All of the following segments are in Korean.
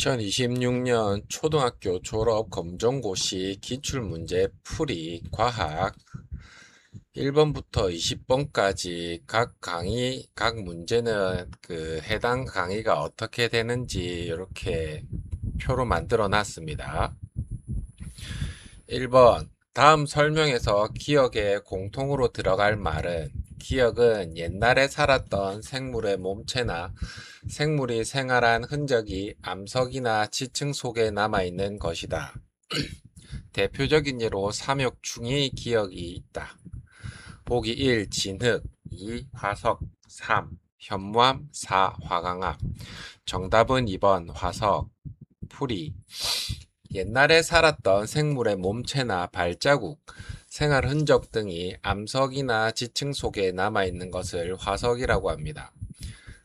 2026년 초등학교 졸업 검정고시 기출문제 풀이 과학 1번부터 20번까지 각 문제는 해당 강의가 어떻게 되는지 이렇게 표로 만들어 놨습니다. 1번 다음 설명에서 기억에 공통으로 들어갈 말은 기억은 옛날에 살았던 생물의 몸체나 생물이 생활한 흔적이 암석이나 지층 속에 남아있는 것이다. 대표적인 예로 삼엽충의 기억이 있다. 보기 1. 진흙 2. 화석 3. 현무암 4. 화강암 정답은 2번 화석. 풀이 옛날에 살았던 생물의 몸체나 발자국, 생활 흔적 등이 암석이나 지층 속에 남아있는 것을 화석이라고 합니다.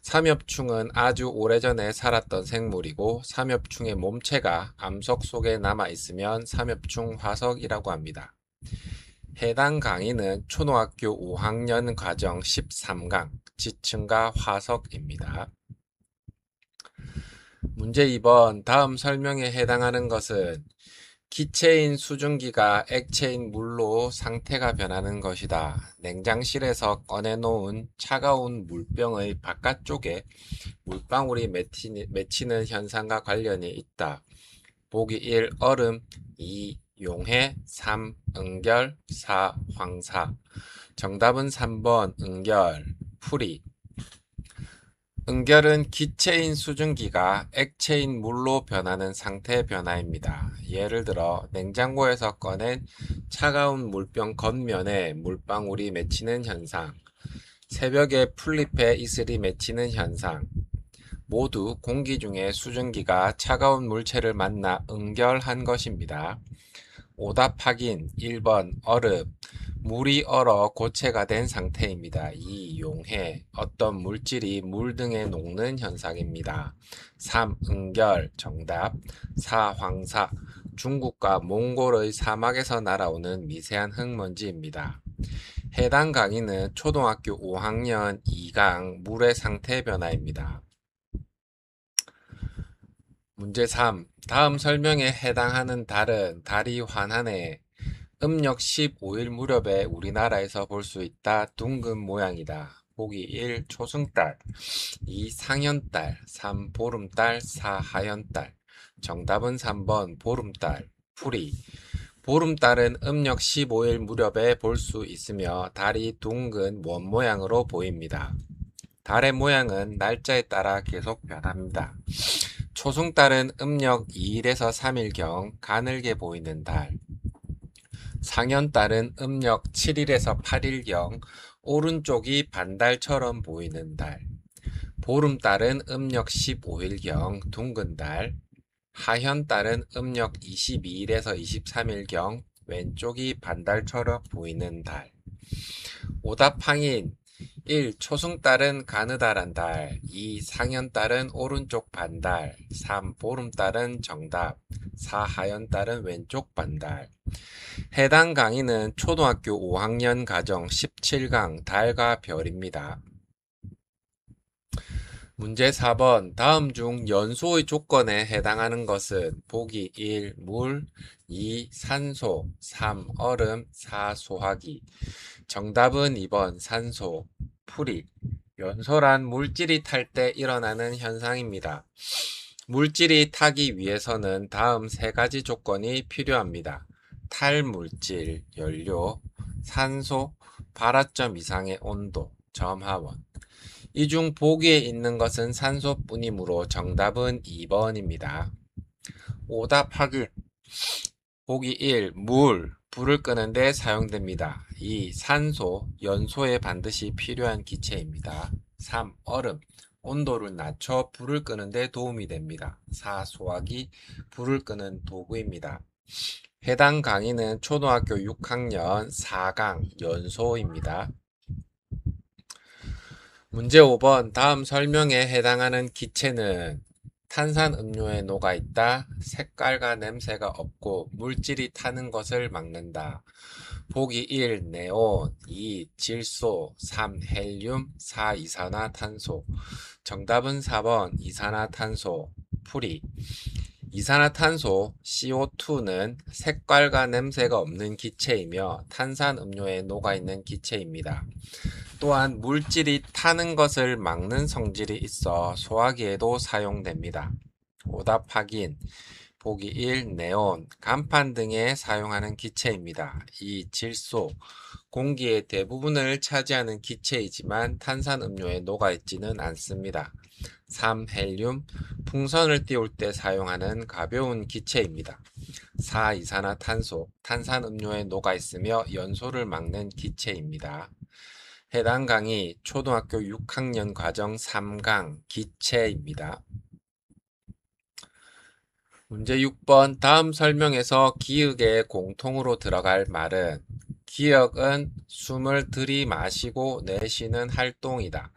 삼엽충은 아주 오래전에 살았던 생물이고 삼엽충의 몸체가 암석 속에 남아있으면 삼엽충 화석이라고 합니다. 해당 강의는 초등학교 5학년 과정 13강 지층과 화석입니다. 문제 2번 다음 설명에 해당하는 것은 기체인 수증기가 액체인 물로 상태가 변하는 것이다. 냉장실에서 꺼내놓은 차가운 물병의 바깥쪽에 물방울이 맺히는 현상과 관련이 있다. 보기 1. 얼음 2. 용해 3. 응결 4. 황사 정답은 3번 응결. 풀이 응결은 기체인 수증기가 액체인 물로 변하는 상태 변화입니다. 예를 들어 냉장고에서 꺼낸 차가운 물병 겉면에 물방울이 맺히는 현상, 새벽에 풀잎에 이슬이 맺히는 현상, 모두 공기 중에 수증기가 차가운 물체를 만나 응결한 것입니다. 오답 확인 1번 얼음 물이 얼어 고체가 된 상태입니다. 2. 용해 어떤 물질이 물 등에 녹는 현상입니다. 3. 응결 정답 4. 황사 중국과 몽골의 사막에서 날아오는 미세한 흙먼지입니다. 해당 강의는 초등학교 5학년 2강 물의 상태 변화입니다. 문제 3. 다음 설명에 해당하는 달은 달이 환한해 음력 15일 무렵에 우리나라에서 볼 수 있다. 둥근 모양이다. 보기 1. 초승달 2. 상현달 3. 보름달 4. 하현달 정답은 3번 보름달. 풀이 보름달은 음력 15일 무렵에 볼 수 있으며 달이 둥근 원 모양으로 보입니다. 달의 모양은 날짜에 따라 계속 변합니다. 초승달은 음력 2일에서 3일경 가늘게 보이는 달, 상현달은 음력 7일에서 8일경 오른쪽이 반달처럼 보이는 달, 보름달은 음력 15일경 둥근 달, 하현달은 음력 22일에서 23일경 왼쪽이 반달처럼 보이는 달. 오답 항인 1. 초승달은 가느다란 달 2. 상현달은 오른쪽 반달 3. 보름달은 정답 4. 하현달은 왼쪽 반달 해당 강의는 초등학교 5학년 가정 17강 달과 별입니다. 문제 4번 다음 중 연소의 조건에 해당하는 것은 보기 1. 물 2. 산소 3. 얼음 4. 소화기 정답은 2번 산소. 풀이 연소란 물질이 탈 때 일어나는 현상입니다. 물질이 타기 위해서는 다음 세 가지 조건이 필요합니다. 탈물질, 연료, 산소, 발화점 이상의 온도, 점하원. 이 중 보기에 있는 것은 산소뿐이므로 정답은 2번입니다. 오답 확인. 보기 1. 물, 불을 끄는 데 사용됩니다. 2. 산소, 연소에 반드시 필요한 기체입니다. 3. 얼음, 온도를 낮춰 불을 끄는 데 도움이 됩니다. 4. 소화기, 불을 끄는 도구입니다. 해당 강의는 초등학교 6학년 4강 연소입니다. 문제 5번 다음 설명에 해당하는 기체는 탄산음료에 녹아있다. 색깔과 냄새가 없고 물질이 타는 것을 막는다. 보기 1. 네온 2. 질소 3. 헬륨 4. 이산화탄소 정답은 4번 이산화탄소. 풀이. 이산화탄소 CO2는 색깔과 냄새가 없는 기체이며 탄산음료에 녹아있는 기체입니다. 또한 물질이 타는 것을 막는 성질이 있어 소화기에도 사용됩니다. 오답 확인. 보기 1. 네온, 간판 등에 사용하는 기체입니다. 2. 질소, 공기의 대부분을 차지하는 기체이지만 탄산음료에 녹아있지는 않습니다. 3. 헬륨, 풍선을 띄울 때 사용하는 가벼운 기체입니다. 4. 이산화탄소, 탄산음료에 녹아있으며 연소를 막는 기체입니다. 해당 강의 초등학교 6학년 과정 3강 기체입니다. 문제 6번 다음 설명에서 기역에 공통으로 들어갈 말은 기역은 숨을 들이마시고 내쉬는 활동이다.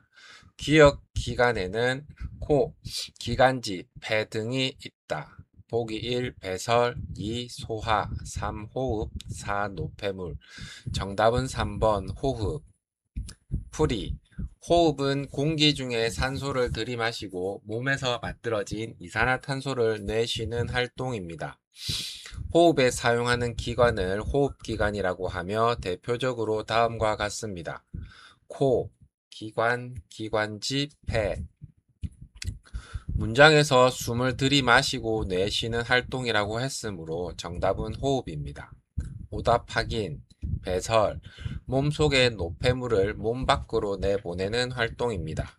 기역 기관에는 코, 기관지, 폐 등이 있다. 보기 1. 배설, 2. 소화, 3. 호흡, 4. 노폐물. 정답은 3번 호흡. 풀이. 호흡은 공기 중에 산소를 들이마시고 몸에서 만들어진 이산화탄소를 내쉬는 활동입니다. 호흡에 사용하는 기관을 호흡기관이라고 하며 대표적으로 다음과 같습니다. 코, 기관, 기관지, 폐. 문장에서 숨을 들이마시고 내쉬는 활동이라고 했으므로 정답은 호흡입니다. 오답 확인. 배설, 몸속의 노폐물을 몸 밖으로 내보내는 활동입니다.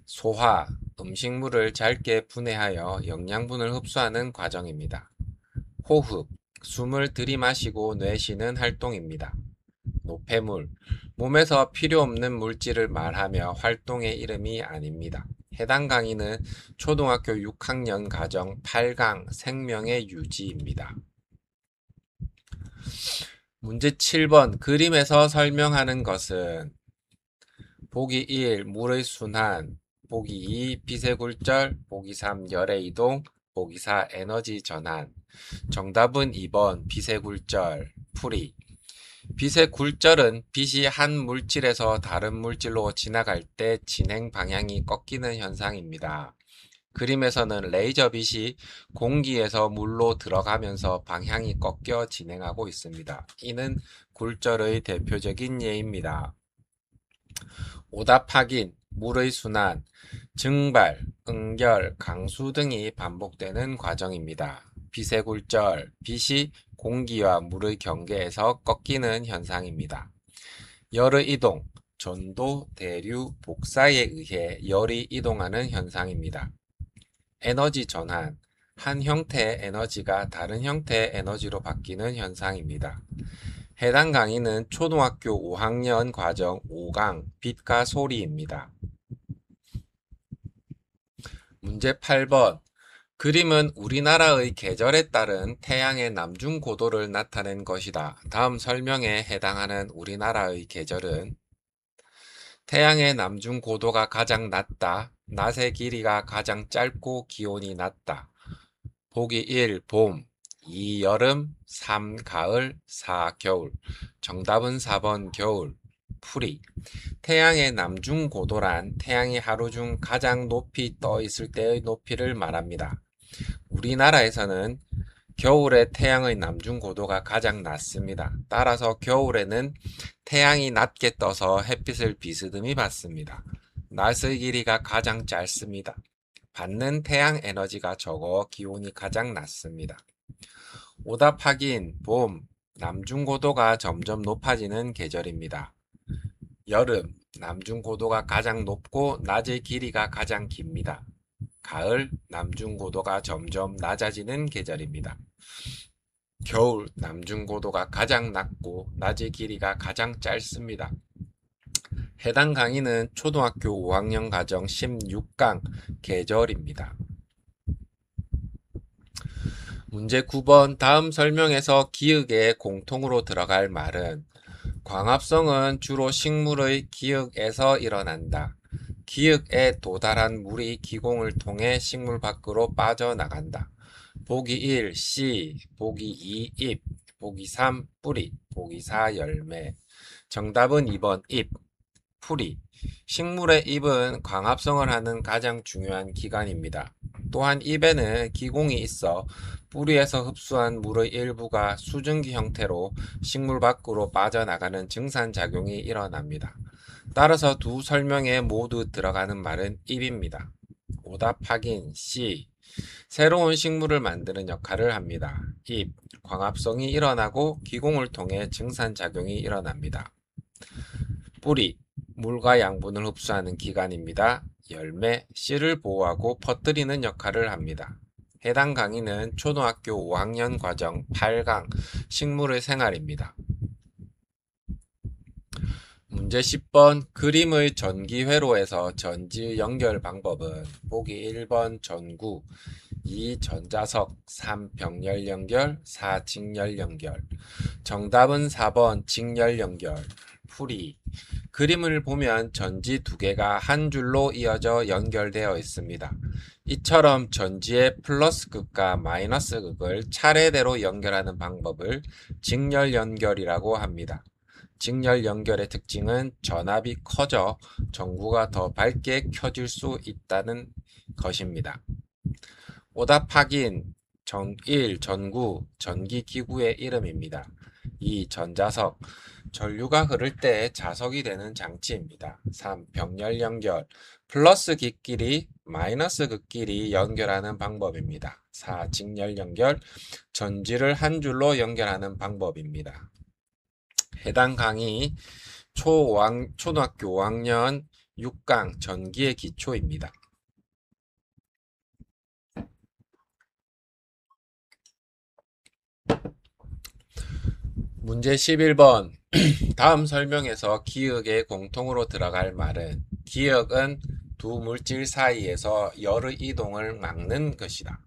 소화, 음식물을 잘게 분해하여 영양분을 흡수하는 과정입니다. 호흡, 숨을 들이마시고 내쉬는 활동입니다. 노폐물, 몸에서 필요 없는 물질을 말하며 활동의 이름이 아닙니다. 해당 강의는 초등학교 6학년 과정 8강 생명의 유지입니다. 문제 7번 그림에서 설명하는 것은 보기 1. 물의 순환, 보기 2. 빛의 굴절, 보기 3. 열의 이동, 보기 4. 에너지 전환. 정답은 2번 빛의 굴절. 풀이. 빛의 굴절은 빛이 한 물질에서 다른 물질로 지나갈 때 진행 방향이 꺾이는 현상입니다. 그림에서는 레이저 빛이 공기에서 물로 들어가면서 방향이 꺾여 진행하고 있습니다. 이는 굴절의 대표적인 예입니다. 오답 확인, 물의 순환, 증발, 응결, 강수 등이 반복되는 과정입니다. 빛의 굴절, 빛이 공기와 물의 경계에서 꺾이는 현상입니다. 열의 이동, 전도, 대류, 복사에 의해 열이 이동하는 현상입니다. 에너지 전환, 한 형태의 에너지가 다른 형태의 에너지로 바뀌는 현상입니다. 해당 강의는 초등학교 5학년 과정 5강 빛과 소리입니다. 문제 8번 그림은 우리나라의 계절에 따른 태양의 남중 고도를 나타낸 것이다. 다음 설명에 해당하는 우리나라의 계절은 태양의 남중 고도가 가장 낮다. 낮의 길이가 가장 짧고 기온이 낮다. 보기 1. 봄, 2. 여름, 3. 가을, 4. 겨울. 정답은 4번 겨울. 풀이. 태양의 남중 고도란 태양이 하루 중 가장 높이 떠 있을 때의 높이를 말합니다. 우리나라에서는 겨울에 태양의 남중 고도가 가장 낮습니다. 따라서 겨울에는 태양이 낮게 떠서 햇빛을 비스듬히 받습니다. 낮의 길이가 가장 짧습니다. 받는 태양 에너지가 적어 기온이 가장 낮습니다. 오답 확인. 봄, 남중 고도가 점점 높아지는 계절입니다. 여름, 남중 고도가 가장 높고 낮의 길이가 가장 깁니다. 가을, 남중 고도가 점점 낮아지는 계절입니다. 겨울, 남중 고도가 가장 낮고 낮의 길이가 가장 짧습니다. 해당 강의는 초등학교 5학년 과정 16강 계절입니다. 문제 9번 다음 설명에서 기역에 공통으로 들어갈 말은 광합성은 주로 식물의 기역에서 일어난다. 기역에 도달한 물이 기공을 통해 식물 밖으로 빠져나간다. 보기 1. 씨, 보기 2. 잎, 보기 3. 뿌리, 보기 4. 열매. 정답은 2번 잎. 풀이. 식물의 잎은 광합성을 하는 가장 중요한 기관입니다. 또한 잎에는 기공이 있어 뿌리에서 흡수한 물의 일부가 수증기 형태로 식물 밖으로 빠져나가는 증산작용이 일어납니다. 따라서 두 설명에 모두 들어가는 말은 잎입니다. 오답 확인 C. 새로운 식물을 만드는 역할을 합니다. 잎, 광합성이 일어나고 기공을 통해 증산작용이 일어납니다. 뿌리, 물과 양분을 흡수하는 기관입니다. 열매, 씨를 보호하고 퍼뜨리는 역할을 합니다. 해당 강의는 초등학교 5학년 과정 8강 식물의 생활입니다. 문제 10번 그림의 전기회로에서 전지 연결 방법은 보기 1번 전구, 2 전자석, 3 병렬 연결, 4 직렬 연결. 정답은 4번 직렬 연결. 풀이. 그림을 보면 전지 두 개가 한 줄로 이어져 연결되어 있습니다. 이처럼 전지의 플러스 극과 마이너스 극을 차례대로 연결하는 방법을 직렬 연결이라고 합니다. 직렬 연결의 특징은 전압이 커져 전구가 더 밝게 켜질 수 있다는 것입니다. 오답 확인. 1. 전구, 전기기구의 이름입니다. 2. 전자석, 전류가 흐를 때 자석이 되는 장치입니다. 3. 병렬 연결, 플러스極끼리 마이너스 극끼리 연결하는 방법입니다. 4. 직렬 연결, 전지를 한 줄로 연결하는 방법입니다. 해당 강의 초등학교 5학년 6강 전기의 기초입니다. 문제 11번 다음 설명에서 기역에 공통으로 들어갈 말은 기역은 두 물질 사이에서 열의 이동을 막는 것이다.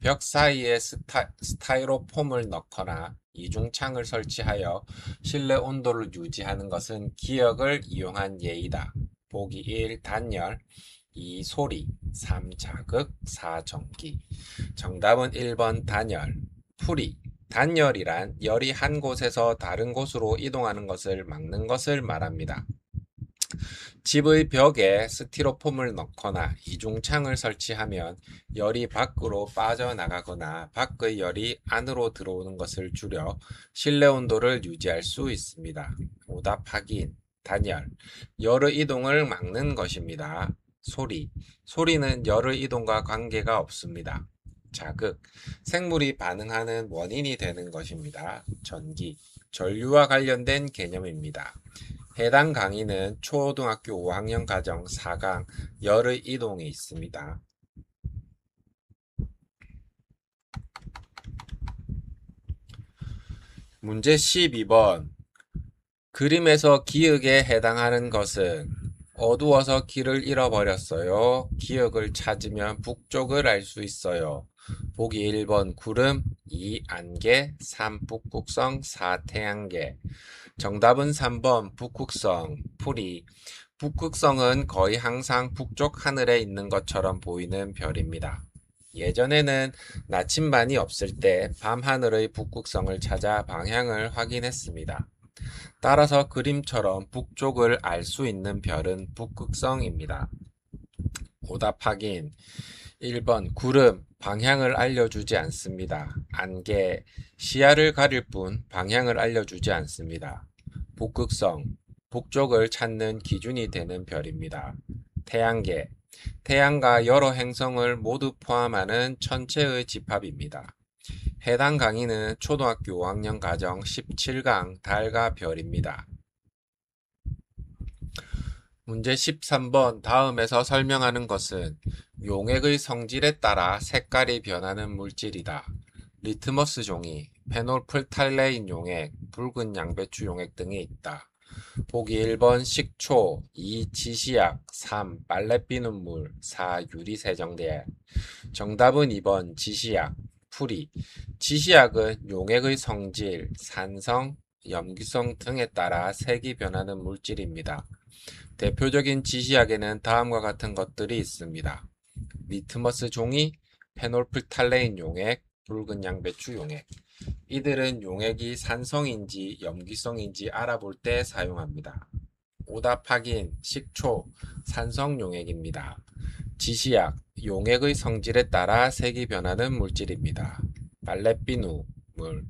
벽 사이에 스타이로폼을 넣거나 이중창을 설치하여 실내 온도를 유지하는 것은 기역을 이용한 예이다. 보기 1. 단열, 2. 소리, 3. 자극, 4. 전기. 정답은 1번 단열. 풀이. 단열이란 열이 한 곳에서 다른 곳으로 이동하는 것을 막는 것을 말합니다. 집의 벽에 스티로폼을 넣거나 이중창을 설치하면 열이 밖으로 빠져나가거나 밖의 열이 안으로 들어오는 것을 줄여 실내 온도를 유지할 수 있습니다. 오답 확인. 단열. 열의 이동을 막는 것입니다. 소리. 소리는 열의 이동과 관계가 없습니다. 자극. 생물이 반응하는 원인이 되는 것입니다. 전기. 전류와 관련된 개념입니다. 해당 강의는 초등학교 5학년 과정 4강 열의 이동이 있습니다. 문제 12번 그림에서 기역에 해당하는 것은 어두워서 길을 잃어버렸어요. 기역을 찾으면 북쪽을 알 수 있어요. 보기 1번 구름, 2 안개, 3 북극성, 4 태양계. 정답은 3번 북극성. 풀이. 북극성은 거의 항상 북쪽 하늘에 있는 것처럼 보이는 별입니다. 예전에는 나침반이 없을 때 밤하늘의 북극성을 찾아 방향을 확인했습니다. 따라서 그림처럼 북쪽을 알 수 있는 별은 북극성입니다. 오답 확인. 1번 구름, 방향을 알려주지 않습니다. 안개, 시야를 가릴 뿐 방향을 알려주지 않습니다. 북극성, 북쪽을 찾는 기준이 되는 별입니다. 태양계, 태양과 여러 행성을 모두 포함하는 천체의 집합입니다. 해당 강의는 초등학교 5학년 과정 17강 달과 별입니다. 문제 13번 다음에서 설명하는 것은 용액의 성질에 따라 색깔이 변하는 물질이다. 리트머스 종이, 페놀프탈레인 용액, 붉은 양배추 용액 등이 있다. 보기 1번 식초, 2 지시약, 3 빨래비 눈물, 4 유리세정제. 정답은 2번 지시약. 풀이. 지시약은 용액의 성질, 산성, 염기성 등에 따라 색이 변하는 물질입니다. 대표적인 지시약에는 다음과 같은 것들이 있습니다. 리트머스 종이, 페놀프탈레인 용액, 붉은 양배추 용액. 이들은 용액이 산성인지 염기성인지 알아볼 때 사용합니다. 오답 확인. 식초, 산성 용액입니다. 지시약, 용액의 성질에 따라 색이 변하는 물질입니다. 빨랫비누, 물,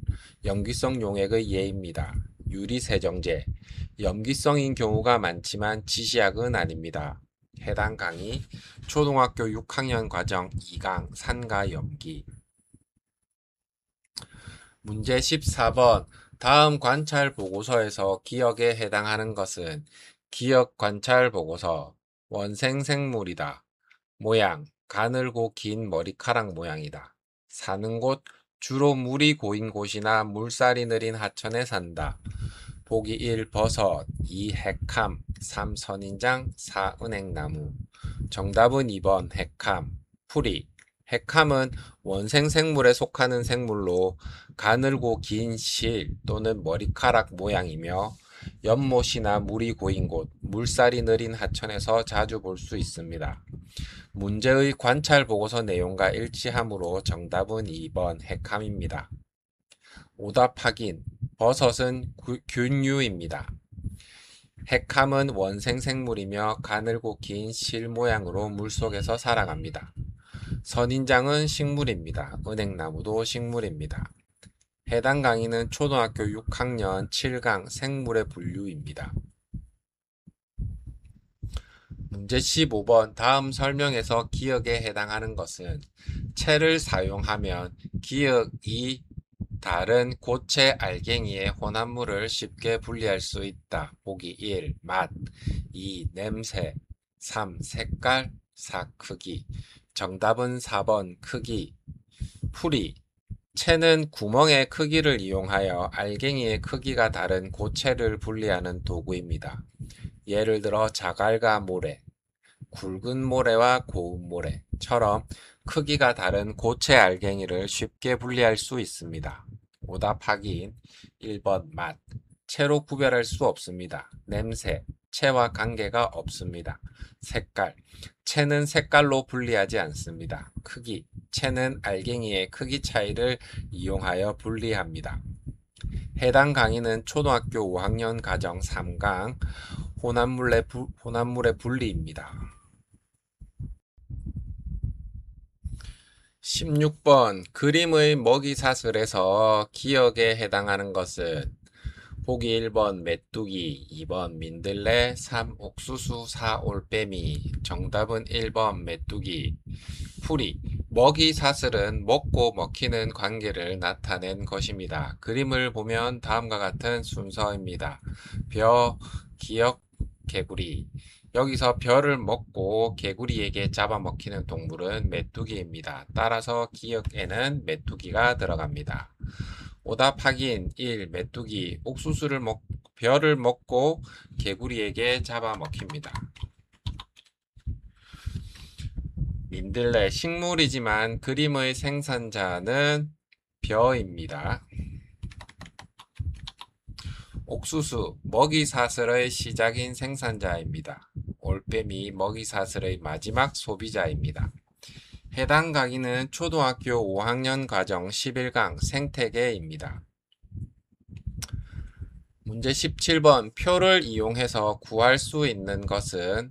염기성 용액의 예입니다. 유리세정제, 염기성인 경우가 많지만 지시약은 아닙니다. 해당 강의, 초등학교 6학년 과정 2강 산과 염기. 문제 14번. 다음 관찰 보고서에서 기억에 해당하는 것은 기억 관찰 보고서. 원생 생물이다. 모양, 가늘고 긴 머리카락 모양이다. 사는 곳, 주로 물이 고인 곳이나 물살이 느린 하천에 산다. 보기 1. 버섯, 2. 핵함, 3. 선인장, 4. 은행나무. 정답은 2번 핵함. 풀이. 핵함은 원생생물에 속하는 생물로 가늘고 긴 실 또는 머리카락 모양이며 연못이나 물이 고인 곳, 물살이 느린 하천에서 자주 볼 수 있습니다. 문제의 관찰 보고서 내용과 일치하므로 정답은 2번 핵함입니다. 오답 확인. 버섯은 균류입니다. 핵함은 원생생물이며 가늘고 긴 실 모양으로 물속에서 살아갑니다. 선인장은 식물입니다. 은행나무도 식물입니다. 해당 강의는 초등학교 6학년 7강 생물의 분류입니다. 문제 15번. 다음 설명에서 기억에 해당하는 것은 채를 사용하면 기억이 다른 고체 알갱이의 혼합물을 쉽게 분리할 수 있다. 보기 1. 맛, 2. 냄새, 3. 색깔, 4. 크기. 정답은 4번 크기. 풀이. 채는 구멍의 크기를 이용하여 알갱이의 크기가 다른 고체를 분리하는 도구입니다. 예를 들어 자갈과 모래, 굵은 모래와 고운 모래처럼 크기가 다른 고체 알갱이를 쉽게 분리할 수 있습니다. 오답 확인. 1번 맛. 채로 구별할 수 없습니다. 냄새. 채와 관계가 없습니다. 색깔. 채는 색깔로 분리하지 않습니다. 크기. 채는 알갱이의 크기 차이를 이용하여 분리합니다. 해당 강의는 초등학교 5학년 가정 3강 혼합물의 분리입니다. 16번. 그림의 먹이사슬에서 기억에 해당하는 것은 보기 1번 메뚜기, 2번 민들레, 3 옥수수, 4 올빼미. 정답은 1번 메뚜기. 풀이. 먹이사슬은 먹고 먹히는 관계를 나타낸 것입니다. 그림을 보면 다음과 같은 순서입니다. 벼, 기역, 개구리. 여기서 벼를 먹고 개구리에게 잡아먹히는 동물은 메뚜기입니다. 따라서 기역에는 메뚜기가 들어갑니다. 오답 확인. 1. 메뚜기. 벼를 먹고 개구리에게 잡아먹힙니다. 민들레. 식물이지만 그림의 생산자는 벼입니다. 옥수수. 먹이사슬의 시작인 생산자입니다. 올빼미. 먹이사슬의 마지막 소비자입니다. 해당 강의는 초등학교 5학년 과정 11강 생태계입니다. 문제 17번. 표를 이용해서 구할 수 있는 것은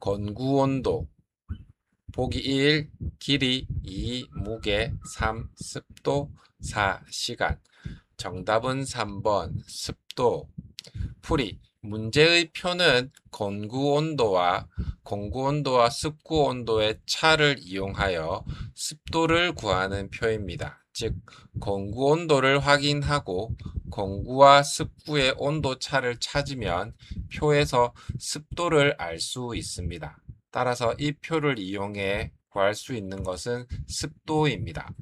건구온도, 보기 1. 길이, 2. 무게, 3. 습도, 4. 시간. 정답은 3번 습도. 풀이. 문제의 표는 건구온도와 습구온도의 차를 이용하여 습도를 구하는 표입니다. 즉, 건구온도를 확인하고 건구와 습구의 온도 차를 찾으면 표에서 습도를 알 수 있습니다. 따라서 이 표를 이용해 구할 수 있는 것은 습도입니다.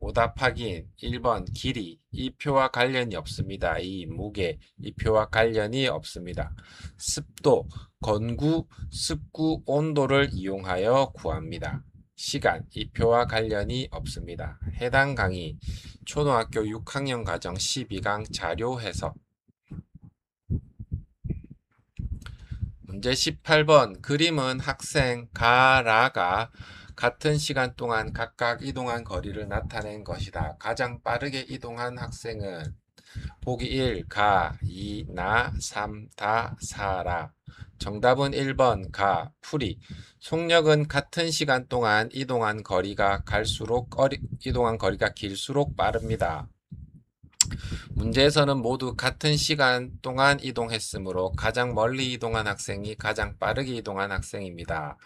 오답 확인. 1번 길이. 이 표와 관련이 없습니다. 2. 무게. 이 표와 관련이 없습니다. 습도. 건구, 습구, 온도를 이용하여 구합니다. 시간. 이 표와 관련이 없습니다. 해당 강의 초등학교 6학년 과정 12강 자료 해석. 문제 18번. 그림은 학생 가라가 같은 시간 동안 각각 이동한 거리를 나타낸 것이다. 가장 빠르게 이동한 학생은 보기 1, 가, 2, 나, 3, 다, 사라. 정답은 1번 가, 풀이. 속력은 같은 시간 동안 이동한 거리가 길수록 빠릅니다. 문제에서는 모두 같은 시간 동안 이동했으므로 가장 멀리 이동한 학생이 가장 빠르게 이동한 학생입니다.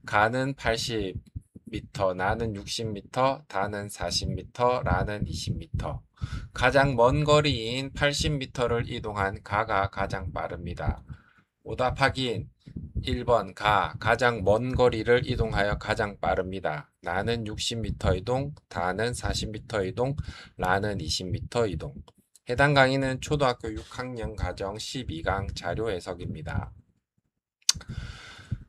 가는 80m, 나는 60m, 다는 40m, 라는 20m. 가장 먼 거리인 80m를 이동한 가가 가장 빠릅니다. 오답 확인. 1번 가, 가장 먼 거리를 이동하여 가장 빠릅니다. 나는 60m 이동, 다는 40m 이동, 라는 20m 이동. 해당 강의는 초등학교 6학년 과정 12강 자료 해석입니다.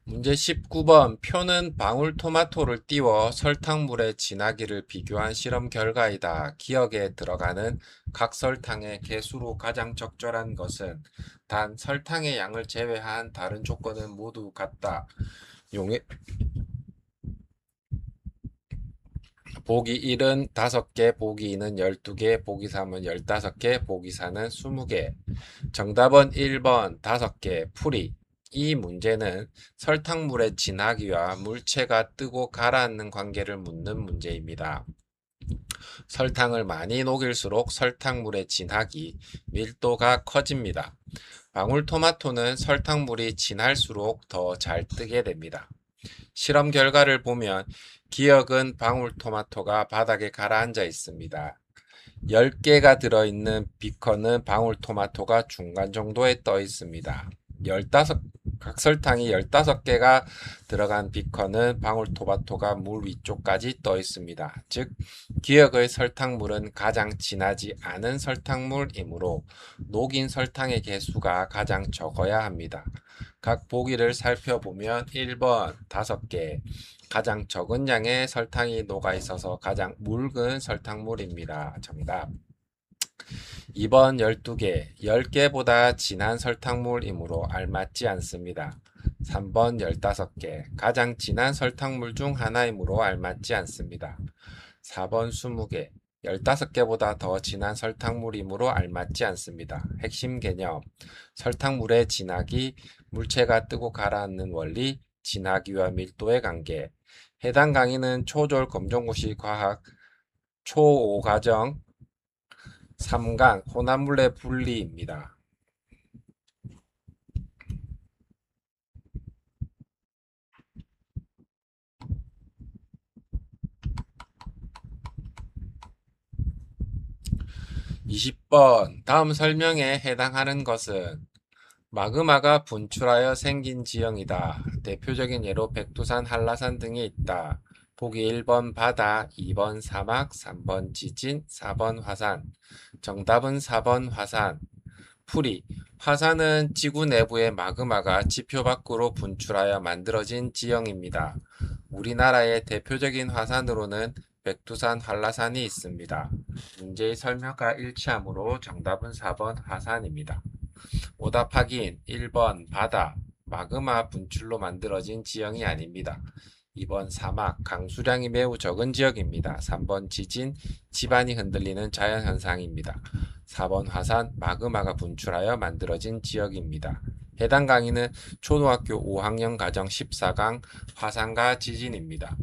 문제 19번 표는 방울토마토를 띄워 설탕물에 진하기를 비교한 실험 결과이다. 기억에 들어가는 각 설탕의 개수로 가장 적절한 것은 단 설탕의 양을 제외한 다른 조건은 모두 같다. 보기 1은 5개, 보기 2는 12개, 보기 3은 15개, 보기 4는 20개. 정답은 1번 5개, 풀이. 이 문제는 설탕물의 진하기와 물체가 뜨고 가라앉는 관계를 묻는 문제입니다. 설탕을 많이 녹일수록 설탕물의 진하기, 밀도가 커집니다. 방울토마토는 설탕물이 진할수록 더 잘 뜨게 됩니다. 실험 결과를 보면 기억은 방울토마토가 바닥에 가라앉아 있습니다. 10개가 들어있는 비커는 방울토마토가 중간 정도에 떠 있습니다. 각설탕이 15개가 들어간 비커는 방울토마토가 물 위쪽까지 떠 있습니다. 즉, 기억의 설탕물은 가장 진하지 않은 설탕물이므로 녹인 설탕의 개수가 가장 적어야 합니다. 각 보기를 살펴보면 1번 5개, 가장 적은 양의 설탕이 녹아 있어서 가장 묽은 설탕물입니다. 정답. 2번 12개, 10개보다 진한 설탕물이므로 알맞지 않습니다. 3번 15개, 가장 진한 설탕물 중 하나이므로 알맞지 않습니다. 4번 20개, 15개보다 더 진한 설탕물이므로 알맞지 않습니다. 핵심 개념, 설탕물의 진하기, 물체가 뜨고 가라앉는 원리, 진하기와 밀도의 관계. 해당 강의는 초졸 검정고시 과학 초5과정 3강 혼합물의 분리입니다. (20번) 다음 설명에 해당하는 것은 마그마가 분출하여 생긴 지형이다. 대표적인 예로 백두산, 한라산 등이 있다. 보기 1번 바다, 2번 사막, 3번 지진, 4번 화산. 정답은 4번 화산. 풀이. 화산은 지구 내부의 마그마가 지표 밖으로 분출하여 만들어진 지형입니다. 우리나라의 대표적인 화산으로는 백두산, 한라산이 있습니다. 문제의 설명과 일치하므로 정답은 4번 화산입니다. 오답 확인. 1번 바다, 마그마 분출로 만들어진 지형이 아닙니다. 2번 사막, 강수량이 매우 적은 지역입니다. 3번 지진, 지반이 흔들리는 자연현상입니다. 4번 화산, 마그마가 분출하여 만들어진 지역입니다. 해당 강의는 초등학교 5학년 과정 14강 화산과 지진입니다.